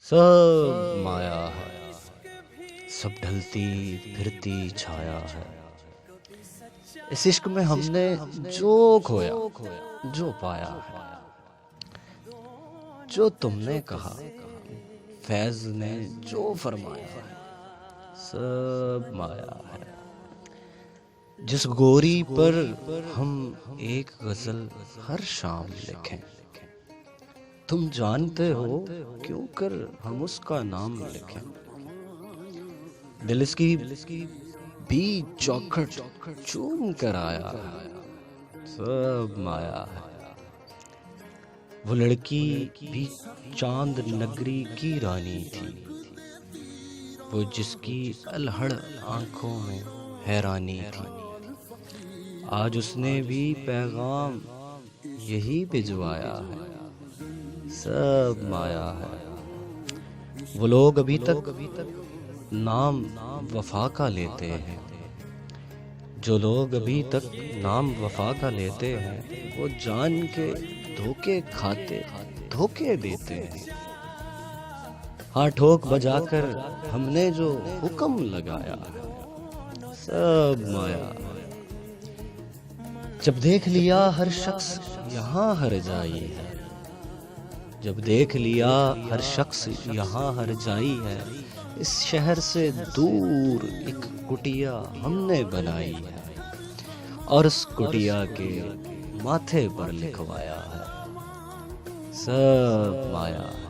سب مایا ہے، سب ڈھلتی پھرتی چھایا ہے۔ اس عشق میں ہم نے جو کھویا جو پایا ہے، جو تم نے کہا فیض نے جو فرمایا ہے، سب مایا ہے۔ جس گوری پر ہم ایک غزل ہر شام لکھیں، تم جانتے ہو کیوں کر ہم اس کا نام لکھیں۔ دل اس کی بھی چوکھٹ چوم کر آیا ہے، سب مایا ہے۔ وہ لڑکی بھی چاند نگری کی رانی تھی، وہ جس کی الہڑ آنکھوں میں حیرانی تھی۔ آج اس نے بھی پیغام یہی بھجوایا ہے، سب مایا ہے۔ وہ لوگ ابھی تک نام وفا کا لیتے ہیں، جو لوگ ابھی تک نام وفا کا لیتے ہیں، وہ جان کے دھوکے کھاتے دھوکے دیتے ہیں۔ ہاں ٹھوک بجا کر ہم نے جو حکم لگایا ہے، سب مایا ہے۔ جب دیکھ لیا ہر شخص یہاں ہر جائی ہے، جب دیکھ لیا ہر شخص یہاں ہر جائی ہے، اس شہر سے دور ایک کٹیا ہم نے بنائی ہے، اور اس کٹیا کے ماتھے پر لکھوایا ہے، سب مایا ہے۔